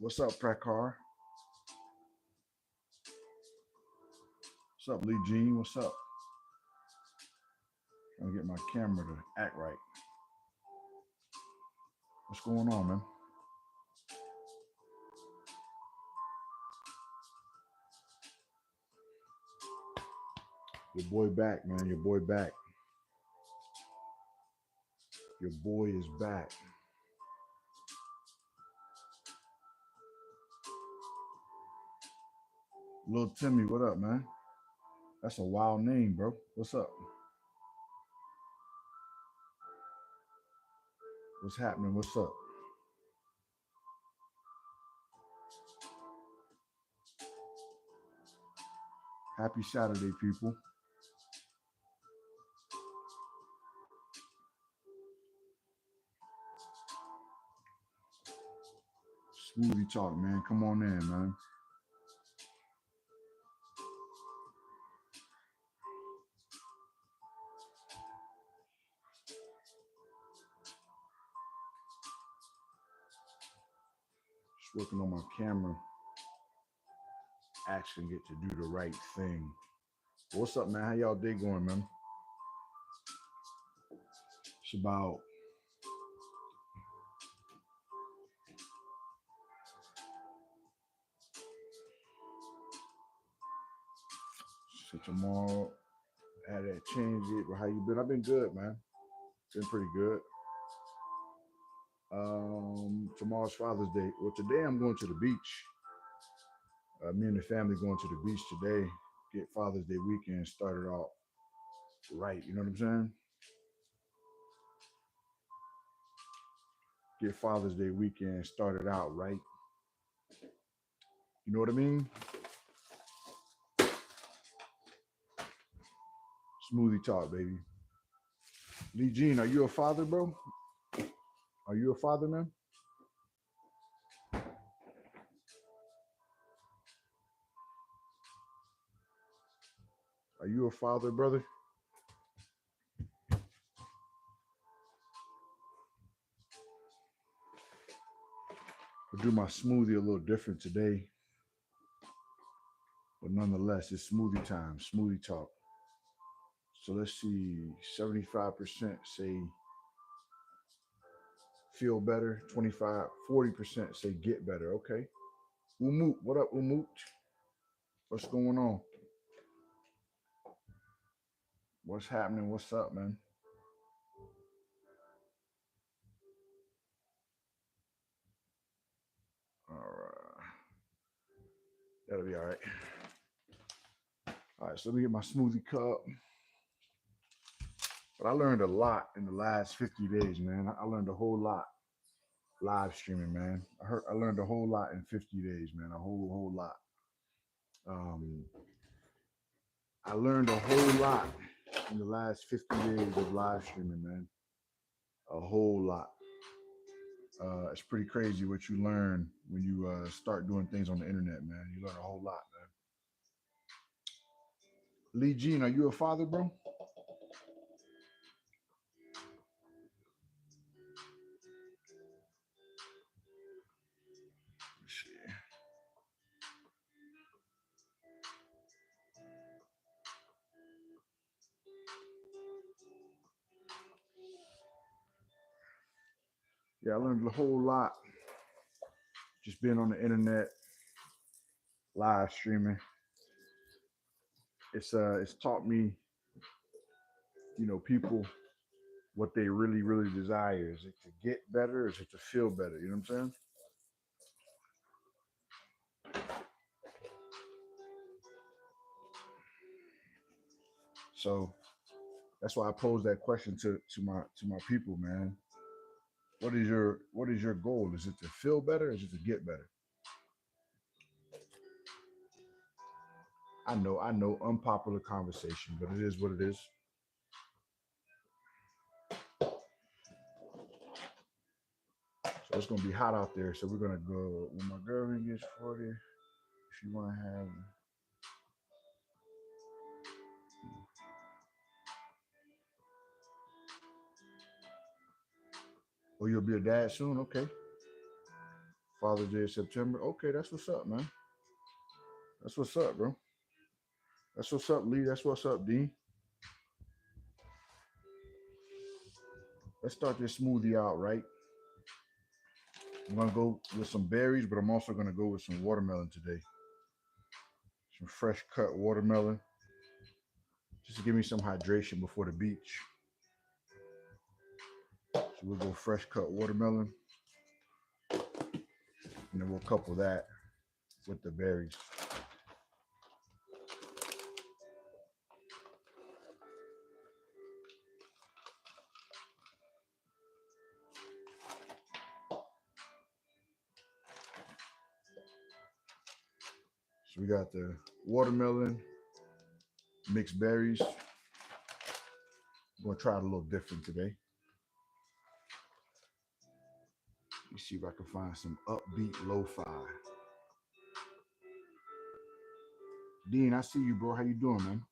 What's up, Prakar? What's up, Lee Jean? What's up? Trying to get my camera to act right. What's going on, man? Your boy back, man. Your boy back. Your boy is back. Little Timmy, what up, man? That's a wild name, bro. What's up? What's happening? What's up? Happy Saturday, people. Smoothie Talk, man. Come on in, man. Just working on my camera. Actually get to do the right thing. What's up, man? How y'all day going, man? It's about so tomorrow. Had that change it. How you been? I've been good, man. Been pretty good. Tomorrow's Father's Day. Well, today I'm going to the beach. Me and the family going to the beach today. Get Father's Day weekend started off right. You know what I'm saying? Get Father's Day weekend started out right. You know what I mean? Smoothie talk, baby. Lee Jean, are you a father, bro? Are you a father, man? Are you a father, brother? I'll do my smoothie a little different today, but nonetheless, it's smoothie time, smoothie talk. So let's see, 75% say feel better, 25, 40% say get better. Okay. Umut, what up, Umut? What's going on? What's happening? What's up, man? All right. That'll be all right. All right, so let me get my smoothie cup. But I learned a lot in the last 50 days, man. I learned a whole lot live streaming, man. I learned a whole lot in 50 days, man. A whole lot. Um, I learned a whole lot in the last 50 days of live streaming, man. A whole lot. It's pretty crazy what you learn when you start doing things on the internet, man. You learn a whole lot, man. Lee Jean, are you a father, bro? Shit. Yeah, I learned a whole lot just being on the internet, live streaming. It's taught me, people what they really desire. Is it to get better? Is it to feel better? You know what I'm saying? So that's why I posed that question to my people, man. What is your goal? Is it to feel better? Is it to get better? I know, unpopular conversation, but it is what it is. So it's gonna be hot out there. So we're gonna go when my girlfriend gets 40. If you wanna have, oh, you'll be a dad soon. Okay, Father's Day of September. Okay, that's what's up, man. That's what's up, bro. That's what's up, Lee. That's what's up, Dean. Let's start this smoothie out, right? I'm gonna go with some berries, but I'm also gonna go with some watermelon today. Some fresh cut watermelon, just to give me some hydration before the beach. So we'll go fresh cut watermelon, and then we'll couple that with the berries. So we got the watermelon, mixed berries. I'm gonna try it a little different today. Let me see if I can find some upbeat lo-fi. Dean, I see you, bro. How you doing, man?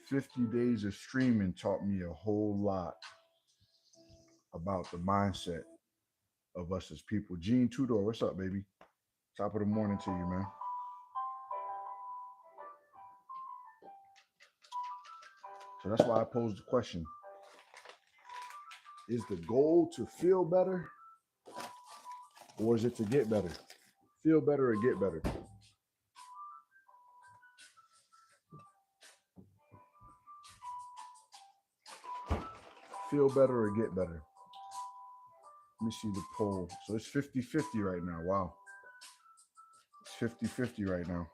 50 days of streaming taught me a whole lot about the mindset of us as people. Gene Tudor, what's up, baby? Top of the morning to you, man. So that's why I posed the question. Is the goal to feel better or is it to get better? Feel better or get better? Feel better or get better? Let me see the poll. So it's 50-50 right now. Wow. It's 50-50 right now.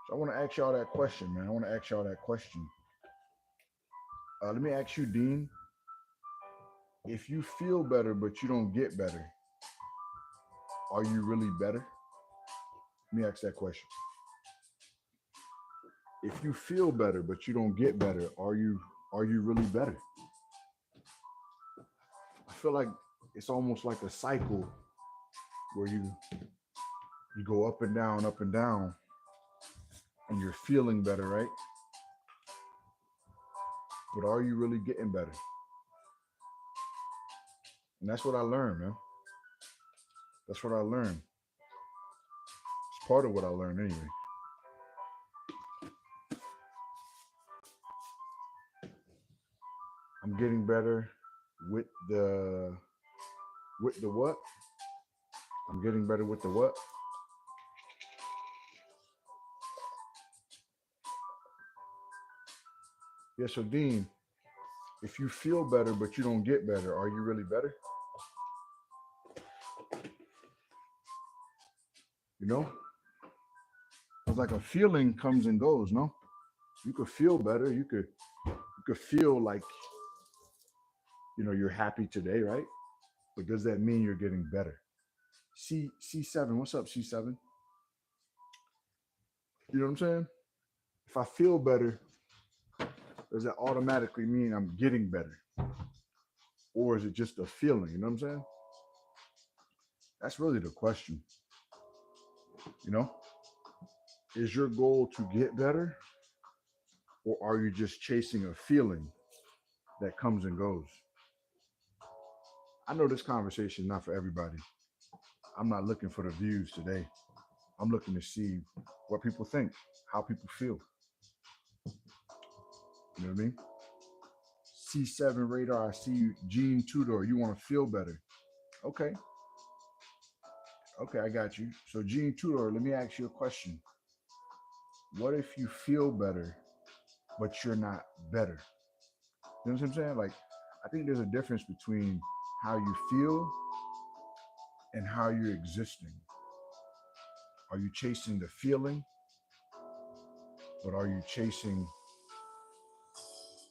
So I want to ask y'all that question, man. I want to ask y'all that question. Let me ask you, Dean. If you feel better but you don't get better, are you really better? Let me ask that question. If you feel better but you don't get better, are you really better? I feel like it's almost like a cycle where you go up and down, and you're feeling better, right? But are you really getting better? And that's what I learned, man. That's what I learned. It's part of what I learned anyway. I'm getting better with the what? I'm getting better with the what? Yeah, so Dean, if you feel better but you don't get better, are you really better? You know? It's like a feeling comes and goes, no? You could feel better. You could feel like you're happy today, right? But does that mean you're getting better? C7, what's up, C7? You know what I'm saying? If I feel better, does that automatically mean I'm getting better? Or is it just a feeling? You know what I'm saying? That's really the question. You know, is your goal to get better, or are you just chasing a feeling that comes and goes? I know this conversation is not for everybody. I'm not looking for the views today. I'm looking to see what people think, how people feel. You know what I mean? C7 radar, I see you. Gene Tudor, you want to feel better. Okay. Okay, I got you. So, Gene Tudor, let me ask you a question. What if you feel better, but you're not better? You know what I'm saying? Like, I think there's a difference between how you feel and how you're existing. Are you chasing the feeling, but are you chasing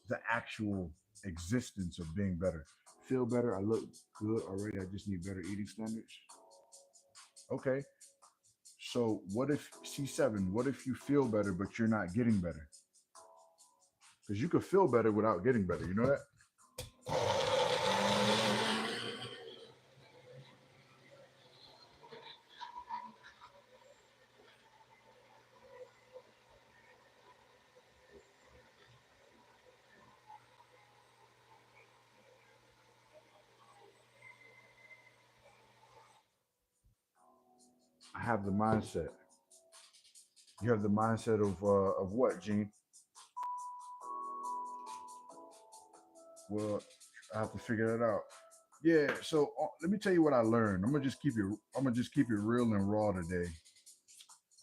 the actual existence of being better? Feel better. I look good already. I just need better eating standards. Okay. So what if C7? What if you feel better, but you're not getting better? Because you could feel better without getting better. You know that? I have the mindset. You have the mindset of what, Gene? Well, I have to figure that out. Yeah. So let me tell you what I learned. I'm gonna just keep it. I'm gonna just keep it real and raw today.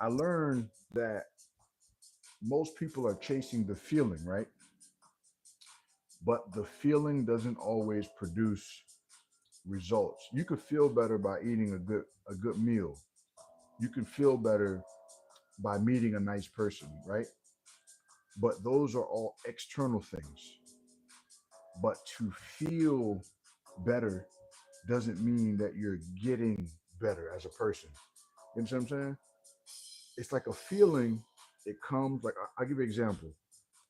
I learned that most people are chasing the feeling, right? But the feeling doesn't always produce results. You could feel better by eating a good meal. You can feel better by meeting a nice person, right? But those are all external things. But to feel better doesn't mean that you're getting better as a person. You know what I'm saying? It's like a feeling. It comes like I'll give you an example.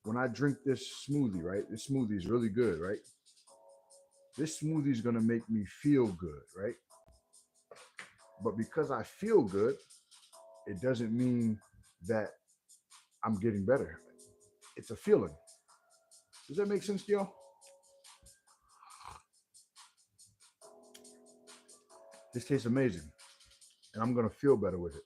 When I drink this smoothie, right? This smoothie is really good, right? This smoothie is gonna make me feel good, right? But because I feel good, it doesn't mean that I'm getting better. It's a feeling. Does that make sense to y'all? This tastes amazing, and I'm gonna feel better with it.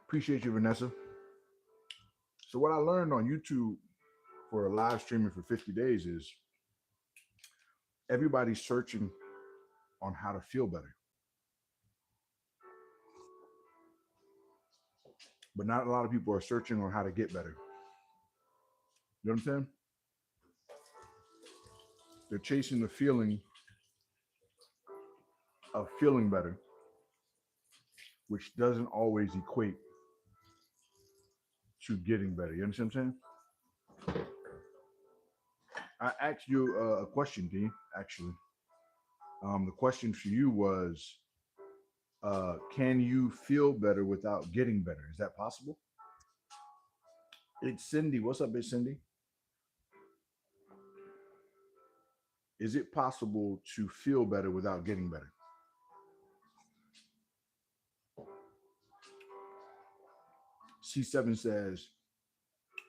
Appreciate you, Vanessa. So what I learned on YouTube for a live streaming for 50 days is everybody's searching on how to feel better, but not a lot of people are searching on how to get better. You know what I'm saying? They're chasing the feeling of feeling better, which doesn't always equate to getting better. You understand what I'm saying? I asked you a question, Dean. Actually, the question for you was, can you feel better without getting better? Is that possible? It's Cindy. What's up, Miss Cindy? Is it possible to feel better without getting better? C7 says,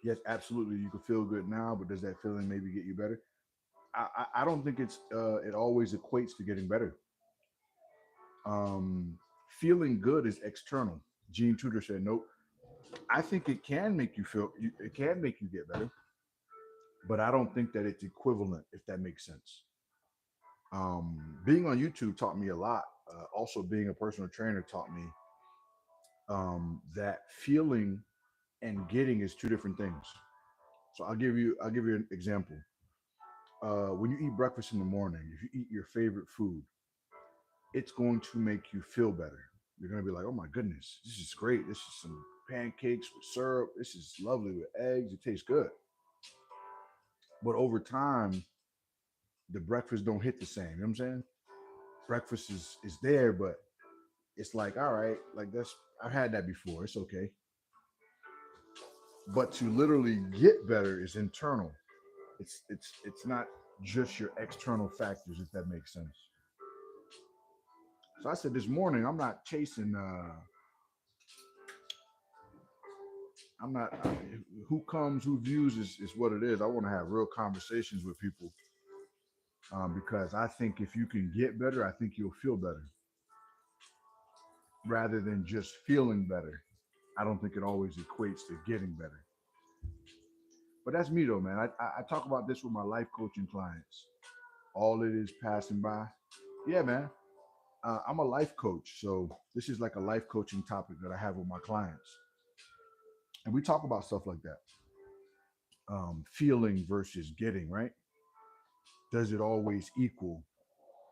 yes, absolutely. You can feel good now, but does that feeling maybe get you better? I don't think it always equates to getting better. Um, Feeling good is external. Gene Tudor said, nope. I think it can make you feel, it can make you get better, but I don't think that it's equivalent, if that makes sense. Being on YouTube taught me a lot. Also, being a personal trainer taught me that feeling and getting is two different things. So I'll give you an example. When you eat breakfast in the morning, if you eat your favorite food, it's going to make you feel better. You're going to be like, oh my goodness, this is great. This is some pancakes with syrup. This is lovely with eggs. It tastes good. But over time, the breakfast don't hit the same. You know what I'm saying? Breakfast is there, but it's like, all right, like that's I've had that before. It's okay. But to literally get better is internal. It's not just your external factors, if that makes sense. So I said this morning, I'm not chasing. I'm not. Who comes, who views is what it is. I want to have real conversations with people because I think if you can get better, I think you'll feel better rather than just feeling better. I don't think it always equates to getting better. But that's me though, man. I talk about this with my life coaching clients. All it is passing by. Yeah, man. I'm a life coach, so this is like a life coaching topic that I have with my clients, and we talk about stuff like that. Feeling versus getting, right? Does it always equal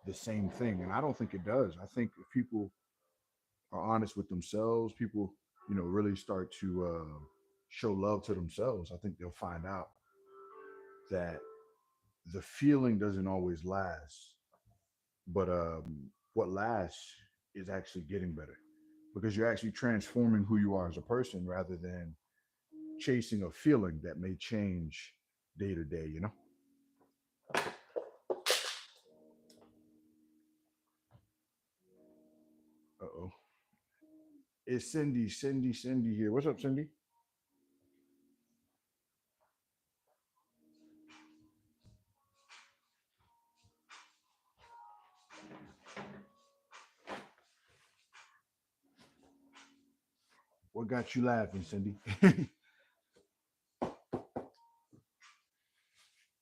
the same thing? And I don't think it does. I think if people are honest with themselves, people, really start to show love to themselves, I think they'll find out that the feeling doesn't always last, but what lasts is actually getting better because you're actually transforming who you are as a person rather than chasing a feeling that may change day to day. Uh-oh. It's Cindy here. What's up, Cindy? What got you laughing, Cindy? But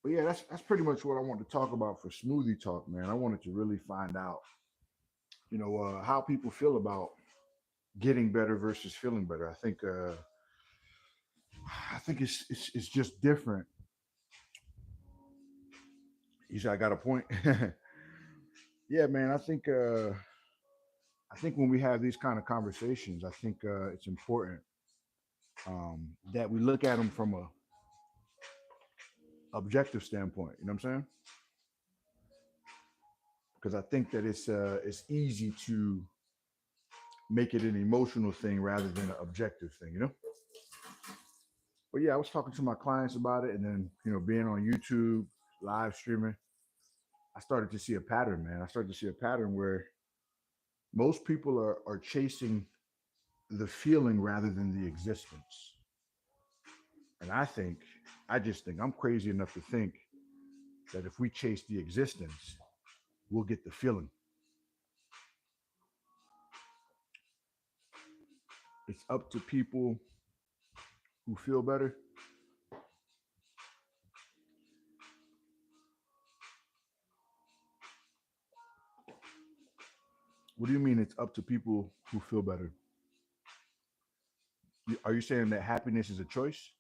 yeah, that's pretty much what I want to talk about for Smoothie Talk, man. I wanted to really find out, how people feel about getting better versus feeling better. I think it's just different. You said I got a point. Yeah, man. I think when we have these kind of conversations, I think it's important that we look at them from a objective standpoint. You know what I'm saying? Because I think that it's easy to make it an emotional thing rather than an objective thing. But yeah, I was talking to my clients about it, and then being on YouTube, live streaming, I started to see a pattern, man. I started to see a pattern where most people are chasing the feeling rather than the existence. And I just think I'm crazy enough to think that if we chase the existence, we'll get the feeling. It's up to people who feel better. What do you mean it's up to people who feel better? Are you saying that happiness is a choice?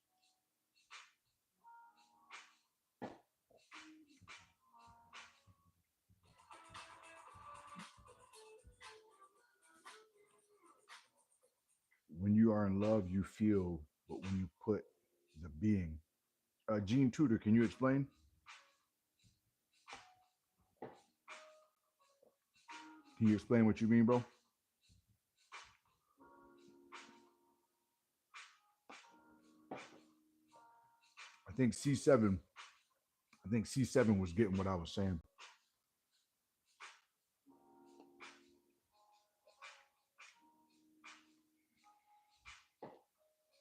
When you are in love, you feel, but when you put the being. Gene Tudor, can you explain? Can you explain what you mean, bro? I think C7. I think C7 was getting what I was saying.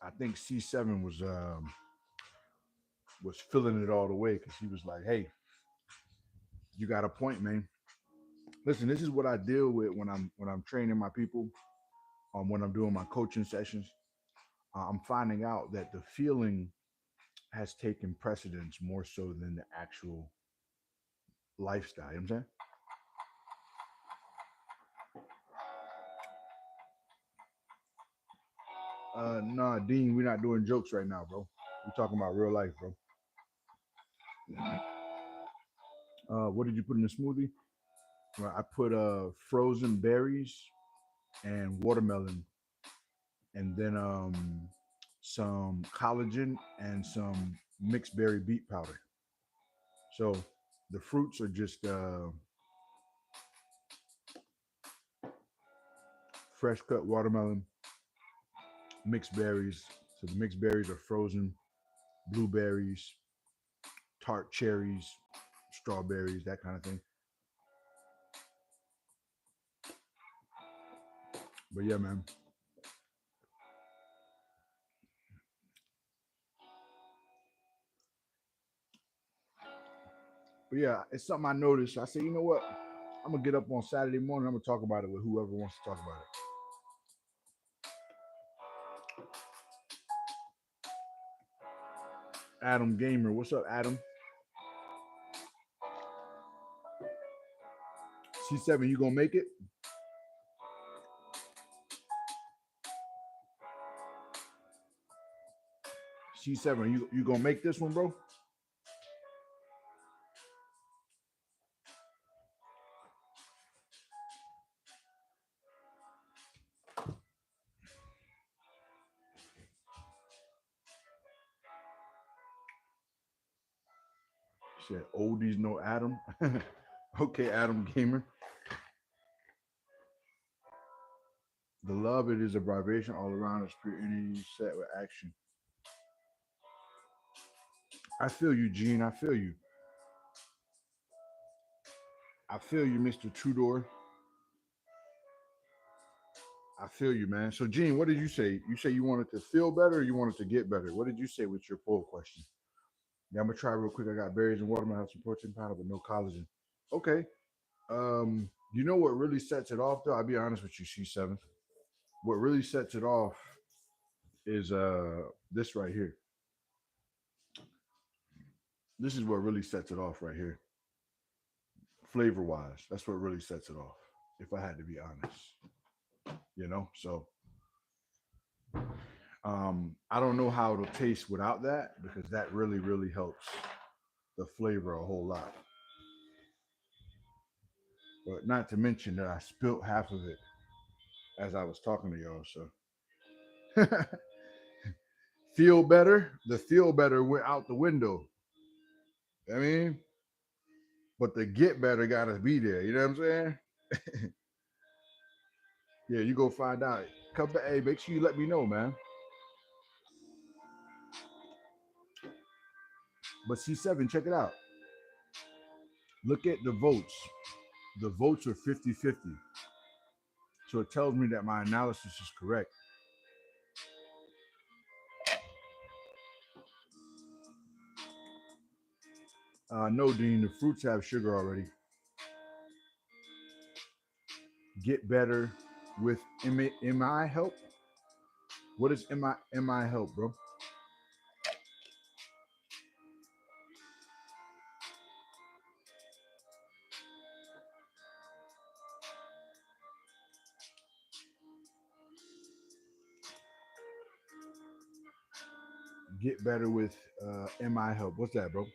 I think C7 was filling it all the way because he was like, "Hey, you got a point, man. Listen, this is what I deal with when I'm training my people. When I'm doing my coaching sessions, I'm finding out that the feeling has taken precedence more so than the actual lifestyle. You know what I'm saying? Nah, Dean, we're not doing jokes right now, bro. We're talking about real life, bro. What did you put in the smoothie? Well, I put frozen berries and watermelon, and then some collagen and some mixed berry beet powder. So the fruits are just fresh cut watermelon, mixed berries. So the mixed berries are frozen, blueberries, tart cherries, strawberries, that kind of thing. But yeah, man. But yeah, it's something I noticed. I said, you know what? I'm gonna get up on Saturday morning. I'm gonna talk about it with whoever wants to talk about it. Adam Gamer, what's up, Adam? C7, you gonna make it? C7, you gonna make this one, bro? He said, oldies no Adam. Okay, Adam Gamer. The love it is a vibration all around us, pure energy set with action. I feel you, Gene. I feel you. I feel you, Mr. Tudor. I feel you, man. So, Gene, what did you say? You say you wanted to feel better or you wanted to get better? What did you say with your poll question? Yeah, I'm gonna try real quick. I got berries and watermelon, have some protein powder, but no collagen. Okay. You know what really sets it off though? I'll be honest with you, C7. What really sets it off? is this right here. This is what really sets it off right here. Flavor wise, that's what really sets it off. If I had to be honest, so I don't know how it'll taste without that because that really, really helps the flavor a whole lot. But not to mention that I spilt half of it as I was talking to y'all. So feel better. The feel better went out the window. I mean, but the get better gotta be there. You know what I'm saying? Yeah, you go find out. Come back. Hey, make sure you let me know, man. But C7, check it out. Look at the votes. The votes are 50-50. So it tells me that my analysis is correct. No, Dean, the fruits have sugar already. Get better with MI help. What is MI help, bro? Get better with MI help. What's that, bro?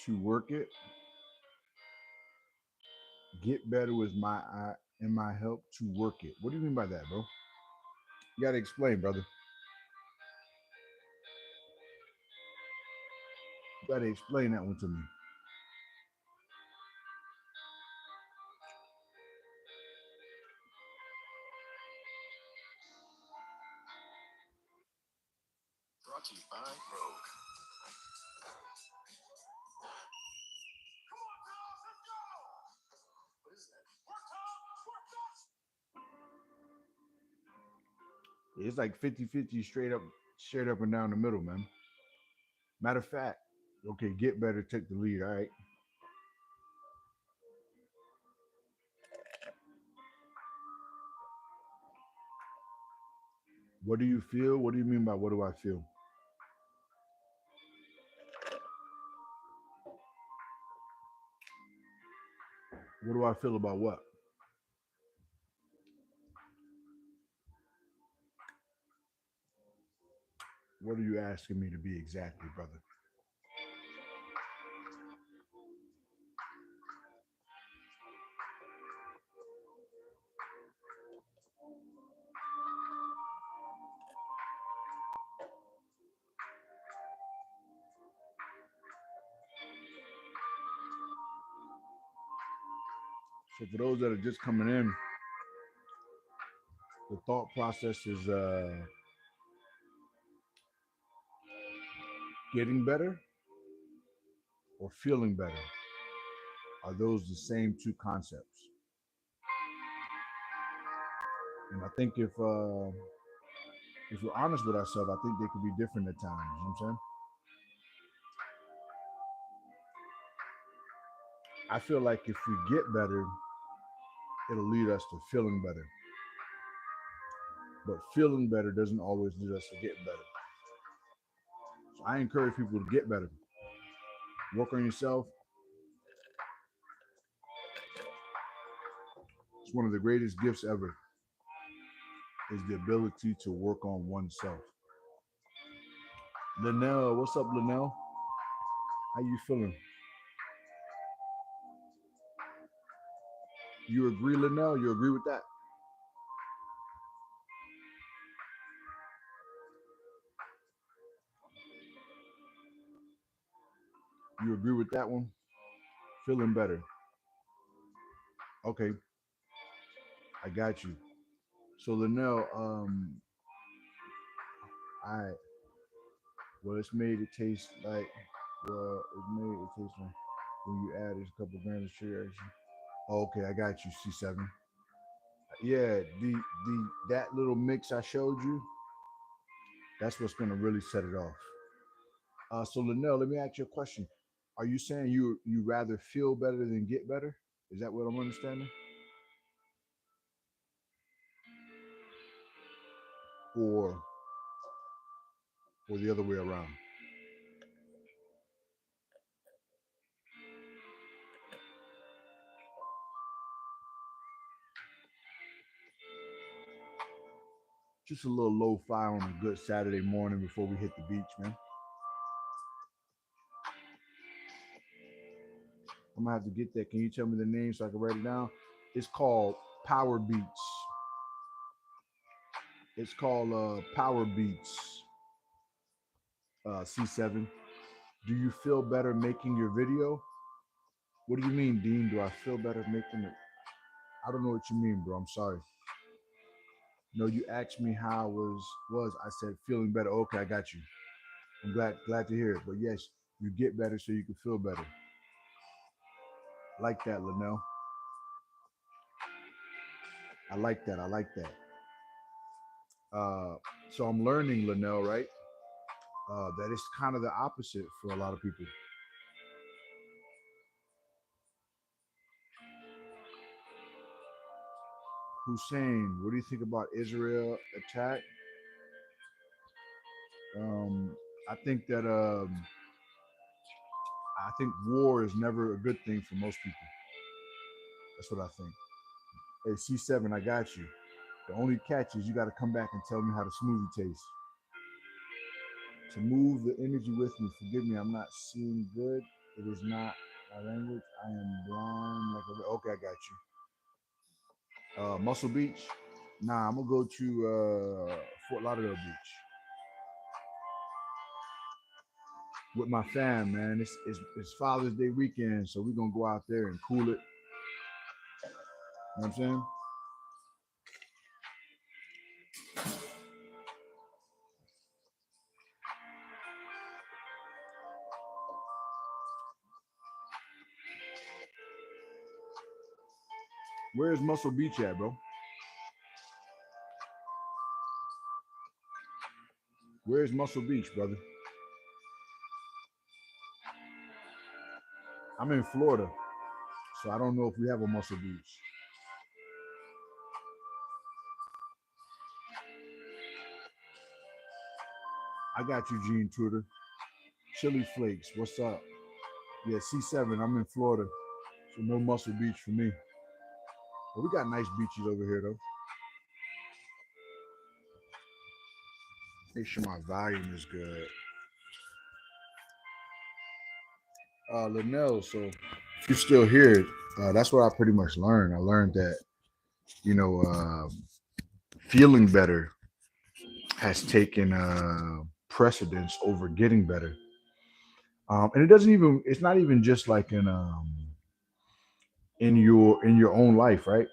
To work it. Get better with MI help to work it. What do you mean by that, bro? You gotta explain, brother. You gotta explain that one to me. It's like 50-50 straight up and down the middle, man. Matter of fact, okay, get better, take the lead. All right. What do you feel? What do you mean by what do I feel? What do I feel about what? What are you asking me to be exactly, brother? So for those that are just coming in, the thought process is getting better or feeling better. Are those the same two concepts? And I think if we're honest with ourselves, I think they could be different at times. You know what I'm saying? I feel like if we get better, it'll lead us to feeling better. But feeling better doesn't always lead us to get better. So I encourage people to get better. Work on yourself. It's one of the greatest gifts ever is the ability to work on oneself. Linnell, what's up, Linnell? How you feeling? You agree, Linnell? You agree with that? You agree with that one? Feeling better. Okay, I got you. So Linnell, I well, it's made it taste like it's made it taste like when you add a couple grams of sugar. Actually. Okay, I got you, C7. Yeah, the that little mix I showed you, that's what's gonna really set it off. So Linnell, let me ask you a question. Are you saying you rather feel better than get better? Is that what I'm understanding? Or the other way around? Just a little lo-fi on a good Saturday morning before we hit the beach, man. I'm gonna have to get that. Can you tell me the name so I can write it down? It's called Power Beats. It's called Power Beats C7. Do you feel better making your video? What do you mean, Dean? Do I feel better making it? I don't know what you mean, bro. I'm sorry. No, you asked me how I was. I said feeling better. Okay, I got you. I'm glad to hear it. But yes, you get better so you can feel better. Like that, Linnell. I like that. I like that. Uh, so I'm learning, Linnell, right? That it's kind of the opposite for a lot of people. Hussein, what do you think about Israel attack? Um, I think that I think war is never a good thing for most people. That's what I think. Hey, C7, I got you. The only catch is you got to come back and tell me how the smoothie tastes. To move the energy with me, forgive me, I'm not seeing good. It is not my language. I am blind. Like okay, I got you. Muscle Beach. Nah, I'm gonna go to Fort Lauderdale Beach with my fam, man. It's Father's Day weekend, so we're gonna go out there and cool it. You know what I'm saying? Where's Muscle Beach at, bro? Where's Muscle Beach, brother? I'm in Florida, so I don't know if we have a Muscle Beach. I got you, Gene Tudor. Chili Flakes, what's up? Yeah, C7, I'm in Florida, so no Muscle Beach for me. But we got nice beaches over here, though. Make sure my volume is good. Linnell, so if you're still here, that's what I pretty much learned. I learned that, you know, feeling better has taken precedence over getting better. And it doesn't even, it's not even just like in your own life, right?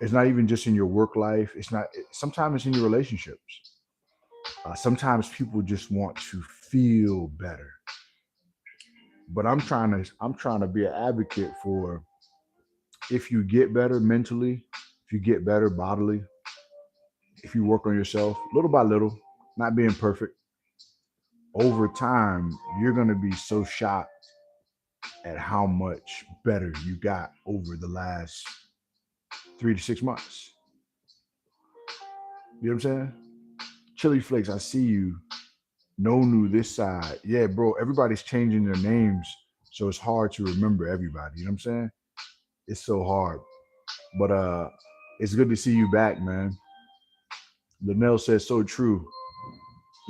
It's not even just in your work life. It's not, sometimes it's in your relationships. Sometimes people just want to feel better. But I'm trying to be an advocate for if you get better mentally, if you get better bodily, if you work on yourself little by little, not being perfect, over time, you're going to be so shocked at how much better you got over the last 3 to 6 months. You know what I'm saying? Chili Flakes, I see you. No new this side. Yeah, bro, everybody's changing their names. So it's hard to remember everybody. You know what I'm saying? It's so hard. But it's good to see you back, man. Linnell says so true.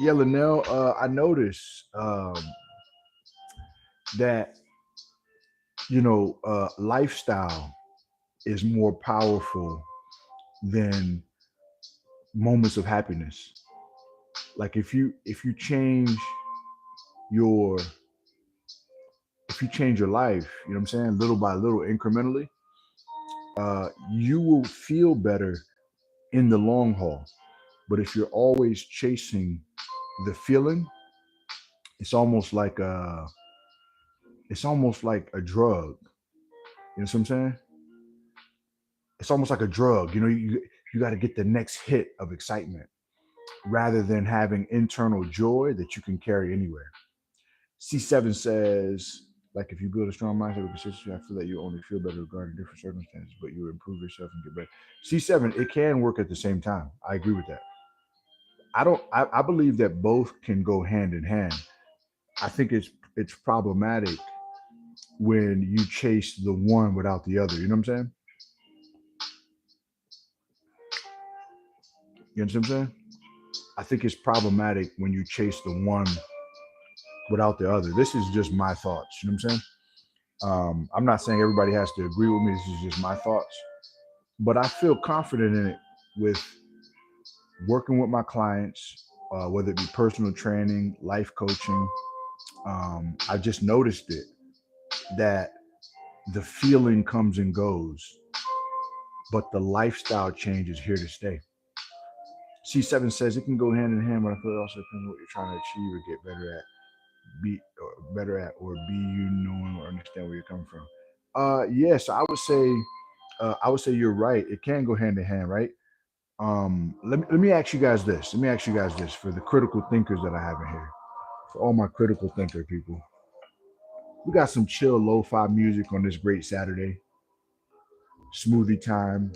Yeah, Linnell, I noticed that lifestyle is more powerful than moments of happiness. Like your if you change your life, you know what I'm saying, little by little, incrementally, you will feel better in the long haul. But if you're always chasing the feeling, it's almost like a it's almost like a drug. You know what I'm saying? It's almost like a drug. You got to get the next hit of excitement rather than having internal joy that you can carry anywhere. C7 says, like if you build a strong mindset with consistency, I feel that you only feel better regarding different circumstances, but you improve yourself and get better. C7, it can work at the same time. I agree with that. I believe that both can go hand in hand. I think it's problematic when you chase the one without the other. You know what I'm saying? You understand what I'm saying? I think it's problematic when you chase the one without the other. This is just my thoughts. You know what I'm saying? I'm not saying everybody has to agree with me. This is just my thoughts. But I feel confident in it with working with my clients, whether it be personal training, life coaching. I just noticed it that the feeling comes and goes, but the lifestyle change is here to stay. C7 says it can go hand in hand, but I feel it also depends on what you're trying to achieve or get better at, or be you knowing or understand where you're coming from. Yes, I would say you're right. It can go hand in hand, right? Let me ask you guys this. Let me ask you guys this for the critical thinkers that I have in here. For all my critical thinker people, we got some chill lo-fi music on this great Saturday. Smoothie time,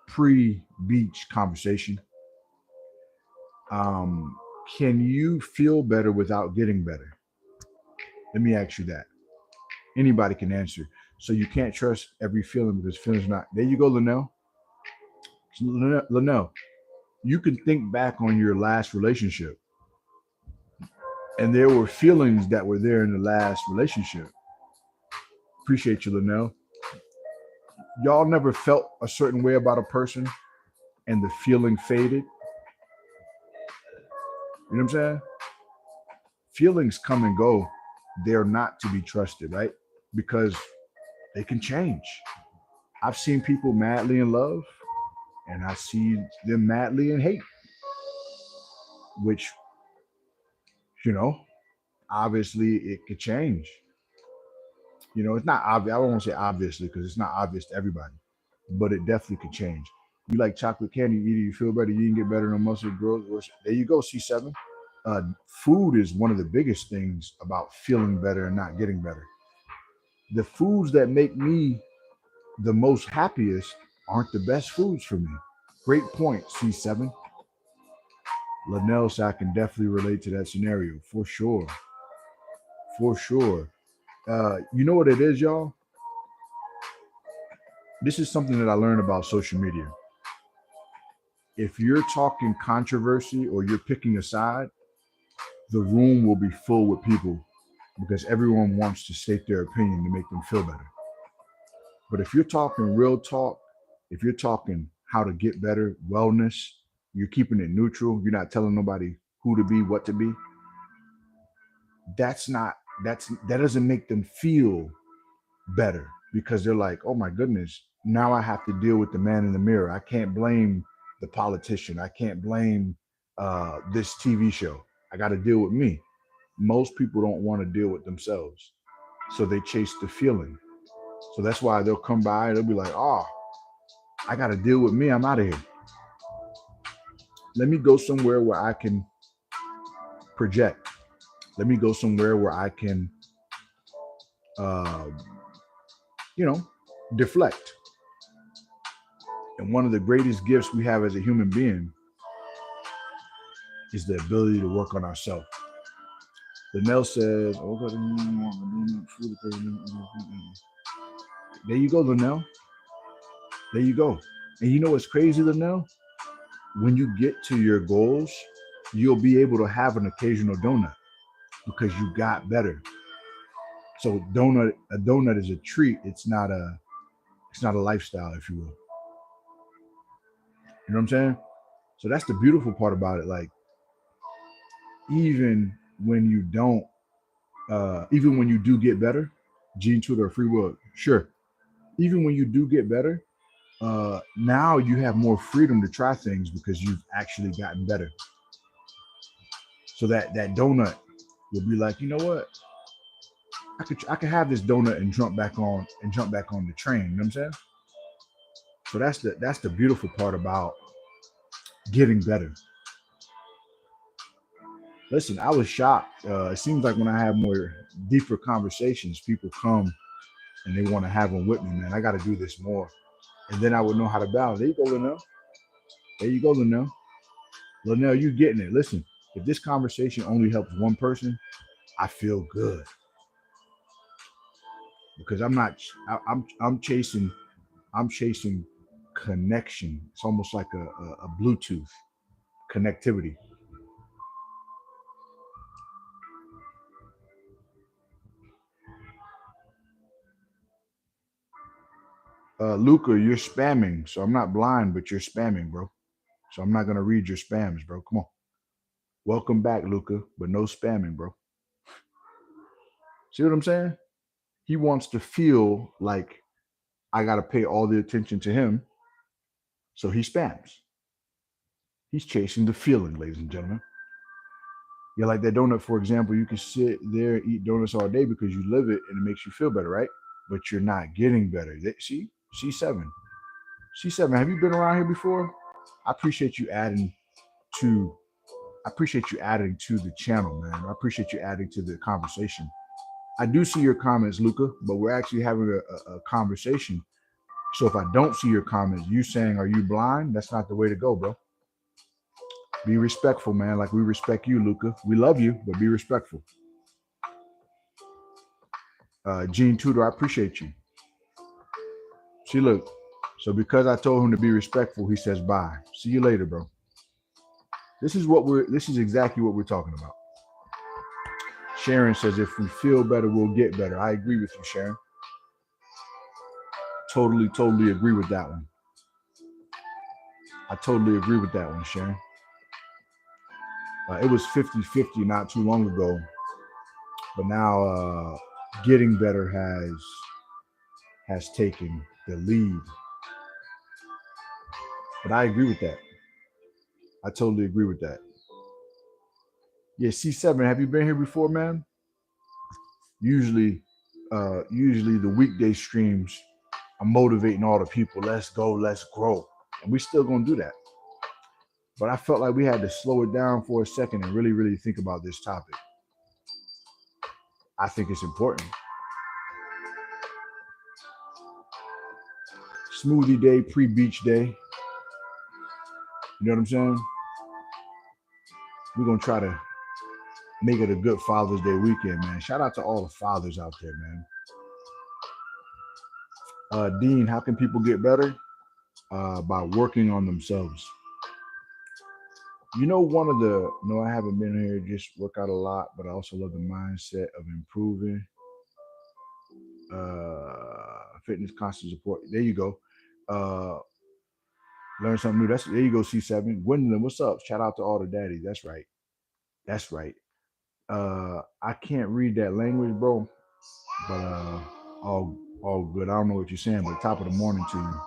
pre-beach conversation. Um, can you feel better without getting better? Let me ask you that. Anybody can answer. So you can't trust every feeling because feelings not. There you go, Linnell. Linnell, you can think back on your last relationship, and there were feelings that were there in the last relationship. Appreciate you, Linnell. Y'all never felt a certain way about a person, and the feeling faded. You know what I'm saying? Feelings come and go. They're not to be trusted, right? Because they can change. I've seen people madly in love, and I see them madly in hate, which, you know, obviously it could change. It's not obvious. I don't want to say obviously because it's not obvious to everybody, but it definitely could change. You like chocolate candy, either you feel better, you can get better, no muscle growth. There you go, C7. Food is one of the biggest things about feeling better and not getting better. The foods that make me the most happiest aren't the best foods for me. Great point, C7. Linnell said I can definitely relate to that scenario for sure. For sure. You know what it is, y'all? This is something that I learned about social media. If you're talking controversy or you're picking a side, the room will be full with people because everyone wants to state their opinion to make them feel better. But if you're talking real talk, if you're talking how to get better, wellness, you're keeping it neutral, you're not telling nobody who to be, what to be, that's not that doesn't make them feel better because they're like, oh my goodness, now I have to deal with the man in the mirror. I can't blame the politician. I can't blame this TV show. I got to deal with me. Most people don't want to deal with themselves, so they chase the feeling. So that's why they'll come by and they'll be like, oh, I got to deal with me. I'm out of here. Let me go somewhere where I can project. Let me go somewhere where I can, uh, you know, deflect. And one of the greatest gifts we have as a human being is the ability to work on ourselves. Linnell says, there you go, Linnell. There you go. And you know what's crazy, Linnell? When you get to your goals, you'll be able to have an occasional donut because you got better. So a donut is a treat. It's not a lifestyle, if you will. You know what I'm saying? So that's the beautiful part about it. Like even when you don't, even when you do get better, Gene Twitter or Free Will, sure. Even when you do get better, now you have more freedom to try things because you've actually gotten better. So that donut will be like, you know what? I could have this donut and jump back on the train. You know what I'm saying? So that's the beautiful part about getting better. Listen, I was shocked. It seems like when I have more deeper conversations, people come and they want to have them with me, man. I got to do this more, and then I would know how to balance. There you go, Linnell. There you go, Linnell. Linnell, you getting it? Listen, if this conversation only helps one person, I feel good because I'm not. I'm chasing. I'm chasing connection. It's almost like a Bluetooth connectivity. Luca, you're spamming, so I'm not blind, but you're spamming, bro. So I'm not gonna read your spams, bro. Come on. Welcome back, Luca, but no spamming, bro. See what I'm saying? He wants to feel like I gotta pay all the attention to him, so he spams. He's chasing the feeling, ladies and gentlemen. You're like that donut, for example. You can sit there and eat donuts all day because you live it and it makes you feel better, right? But you're not getting better. See, C7, C7. Have you been around here before? I appreciate you adding to. I appreciate you adding to the channel, man. I appreciate you adding to the conversation. I do see your comments, Luca, but we're actually having a conversation. So if I don't see your comments, you saying, "Are you blind?" That's not the way to go, bro. Be respectful, man. Like we respect you, Luca. We love you, but be respectful. Gene Tudor, I appreciate you. See, look. So because I told him to be respectful, he says bye. See you later, bro. This is what we're. This is exactly what we're talking about. Sharon says, if we feel better, we'll get better. I agree with you, Sharon. Totally agree with that one. I totally agree with that one, Sharon. It was 50-50 not too long ago, but now getting better has taken the lead. But I agree with that. I totally agree with that. Yeah, C7, have you been here before, man? Usually, usually the weekday streams, I'm motivating all the people. Let's go, let's grow, and we still gonna do that. But I felt like we had to slow it down for a second and really think about this topic. I think it's important. Smoothie day, pre-beach day. You know what I'm saying? We're gonna try to make it a good Father's Day weekend, man. Shout out to all the fathers out there, man. Dean, how can people get better? By working on themselves. You know, one of the no, I haven't been here. Just work out a lot, but I also love the mindset of improving. Fitness, constant support. There you go. Uh, learn something new. That's there you go. C7. Gwendolyn, what's up? Shout out to all the daddies. That's right. That's right. I can't read that language, bro. But all good. I don't know what you're saying, but top of the morning to you.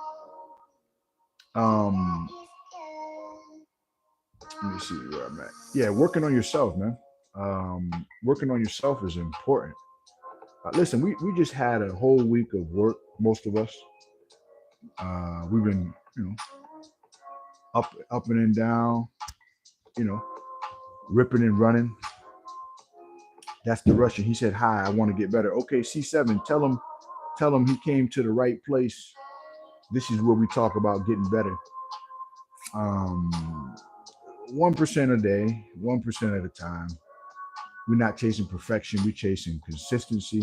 Let me see where I'm at. Yeah, working on yourself, man. Working on yourself is important. Listen, we just had a whole week of work. Most of us, we've been, up and down. You know, ripping and running. That's the Russian. He said, "Hi, I want to get better." Okay, C7. Tell him he came to the right place. This is where we talk about getting better. 1% a day, 1% at a time. We're not chasing perfection. We're chasing consistency.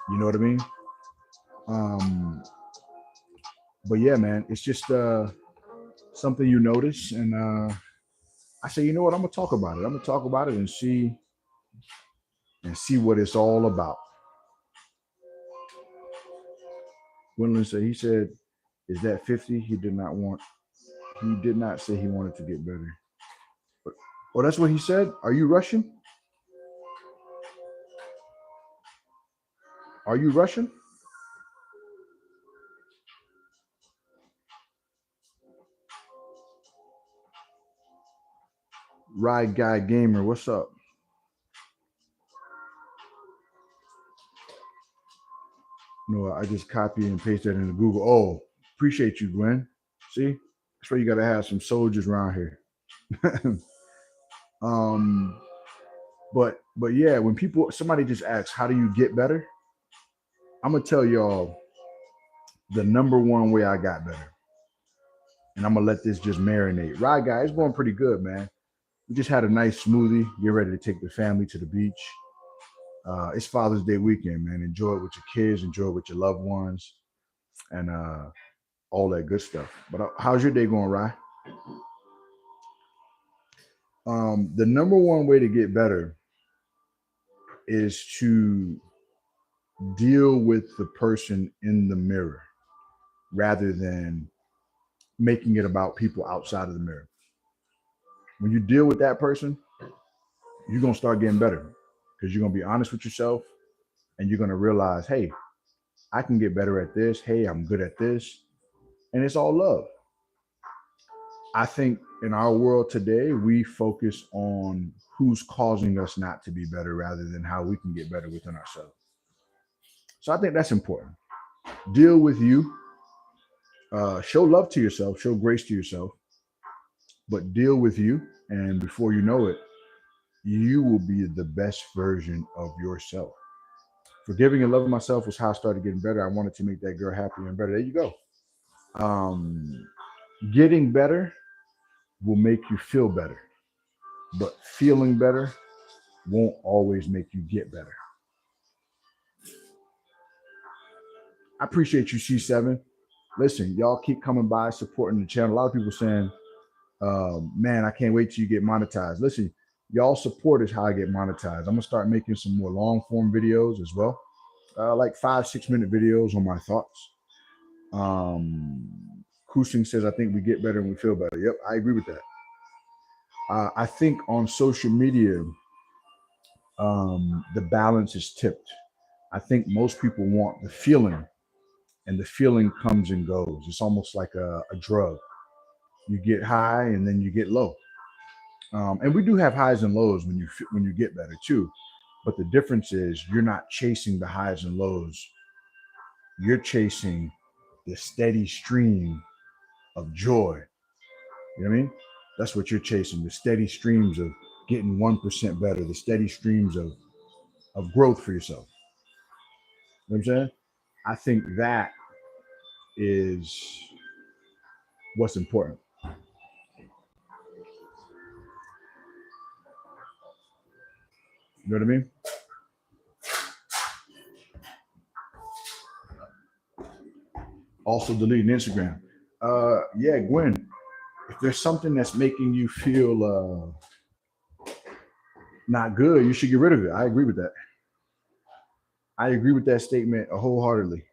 You know what I mean? Um, but yeah, man, it's just something you notice, and I say, you know what? I'm gonna talk about it. I'm gonna talk about it and see what it's all about. Gwendolyn said, he said, "Is that 50?" He did not want. He did not say he wanted to get better. But, oh, that's what he said. Are you Russian? Are you Russian? Ride Guy Gamer, what's up? No, I just copy and paste that into Google. Oh, appreciate you, Gwen. See, that's why you got to have some soldiers around here. um, but yeah, when people somebody just asks, how do you get better? I'm gonna tell y'all the number one way I got better, and I'm gonna let this just marinate. Right, guys, it's going pretty good, man. We just had a nice smoothie. Get ready to take the family to the beach. It's Father's Day weekend, man. Enjoy it with your kids, enjoy it with your loved ones, and all that good stuff. But how's your day going, Rye? The number one way to get better is to deal with the person in the mirror rather than making it about people outside of the mirror. When you deal with that person, you're gonna start getting better because you're gonna be honest with yourself and you're gonna realize, hey, I can get better at this. Hey, I'm good at this, and it's all love. I think in our world today, we focus on who's causing us not to be better rather than how we can get better within ourselves. So I think that's important. Deal with you, show love to yourself, show grace to yourself, but deal with you. And before you know it, you will be the best version of yourself. Forgiving and loving myself was how I started getting better. I wanted to make that girl happier and better. There you go. Um, Getting better will make you feel better, but feeling better won't always make you get better. I appreciate you, C7. Listen, y'all keep coming by, supporting the channel. A lot of people saying, man, I can't wait till you get monetized. Listen, y'all support is how I get monetized. I'm gonna start making some more long form videos as well, like 5-6 minute videos on my thoughts. Um, Kusing says, I think we get better and we feel better. Yep, I agree with that. I think on social media, the balance is tipped. I think most people want the feeling, and the feeling comes and goes. It's almost like a drug. You get high and then you get low. And we do have highs and lows when you get better too. But the difference is you're not chasing the highs and lows. You're chasing the steady stream of joy. You know what I mean? That's what you're chasing. The steady streams of getting 1% better. The steady streams of growth for yourself. You know what I'm saying? I think that is what's important. You know what I mean? Also deleting Instagram. Yeah, Gwen, if there's something that's making you feel not good, you should get rid of it. I agree with that. I agree with that statement wholeheartedly.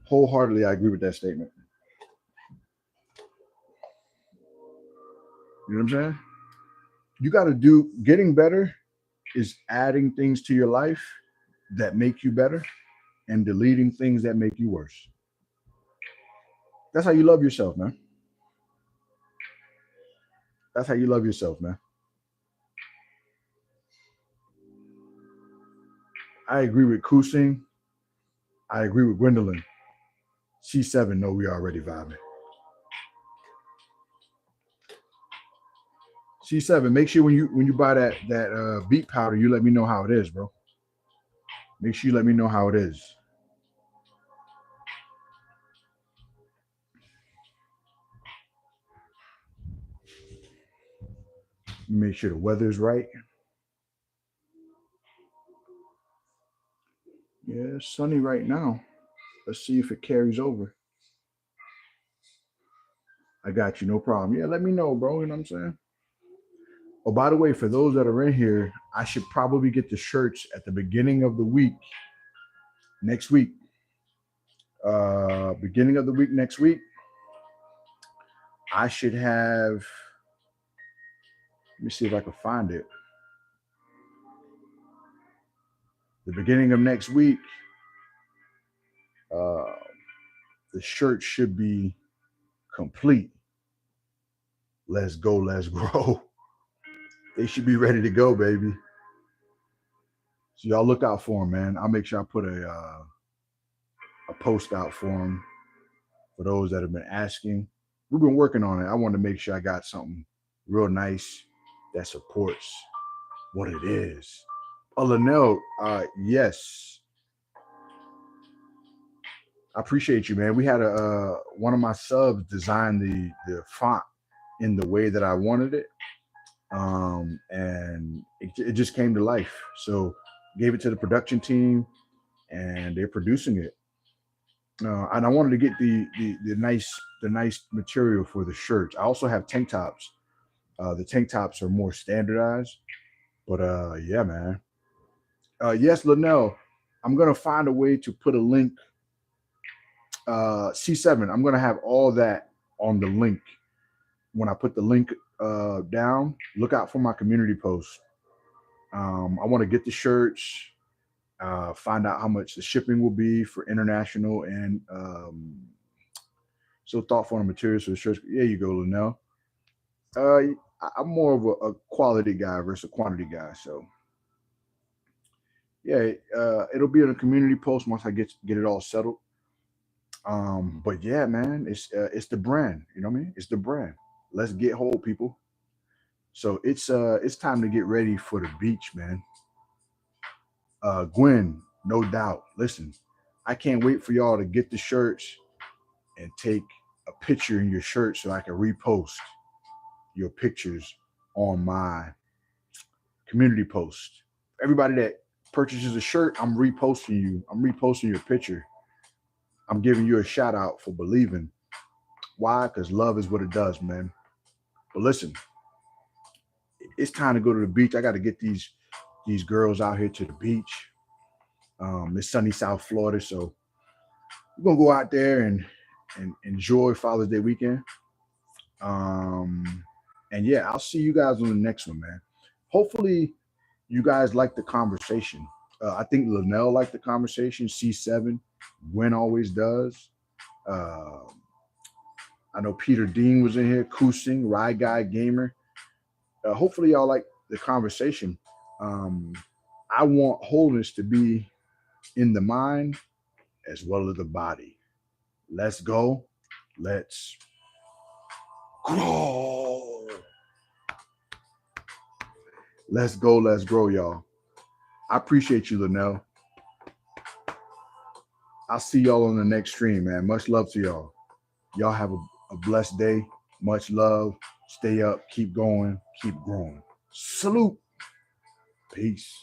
Wholeheartedly, I agree with that statement. You know what I'm saying? You got to do getting better is adding things to your life that make you better and deleting things that make you worse. That's how you love yourself, man. That's how you love yourself, man. I agree with Kusing. I agree with Gwendolyn. C7, no, we already vibing. C7, make sure when you buy that beet powder, you let me know how it is, bro. Make sure you let me know how it is. Make sure the weather's right. Yeah, it's sunny right now. Let's see if it carries over. I got you, no problem. Yeah, let me know, bro. You know what I'm saying? Oh, by the way, for those that are in here, I should probably get the shirts at the beginning of the week next week. Beginning of the week next week, I should have. Let me see if I can find it. The beginning of next week, uh, the shirt should be complete. Let's go, let's grow. They should be ready to go, baby. So y'all look out for him, man. I'll make sure I put a post out for him for those that have been asking. We've been working on it. I wanted to make sure I got something real nice that supports what it is. Linnell, yes, I appreciate you, man. We had a one of my subs design the font in the way that I wanted it, and it just came to life. So gave it to the production team, and they're producing it. And I wanted to get the nice material for the shirts. I also have tank tops. The tank tops are more standardized, but yeah, man. Yes, Linnell, I'm gonna find a way to put a link. C7. I'm gonna have all that on the link when I put the link down. Look out for my community post. I want to get the shirts. Find out how much the shipping will be for international and so thoughtful on the materials for the shirts. There you go, Linnell. I'm more of a quality guy versus a quantity guy. So yeah, it'll be in a community post once I get it all settled. But yeah, man, it's the brand. You know what I mean? It's the brand. Let's get whole, people. So it's time to get ready for the beach, man. Gwen, no doubt. Listen, I can't wait for y'all to get the shirts and take a picture in your shirt so I can repost your pictures on my community post. Everybody that purchases a shirt, I'm reposting you. I'm reposting your picture. I'm giving you a shout out for believing. Why? Because love is what it does, man. But listen, it's time to go to the beach. I got to get these girls out here to the beach. It's sunny South Florida, so we're gonna go out there and enjoy Father's Day weekend. Um, and yeah, I'll see you guys on the next one, man. Hopefully, you guys like the conversation. I think Linnell liked the conversation. C7, Gwen always does. Uh, I know Peter Dean was in here. Kusing, Rye Guy Gamer. Hopefully, y'all like the conversation. Um, I want wholeness to be in the mind as well as the body. Let's go. Let's grow. Let's go. Let's grow, y'all. I appreciate you, Linnell. I'll see y'all on the next stream, man. Much love to y'all. Y'all have a blessed day. Much love. Stay up. Keep going. Keep growing. Salute. Peace.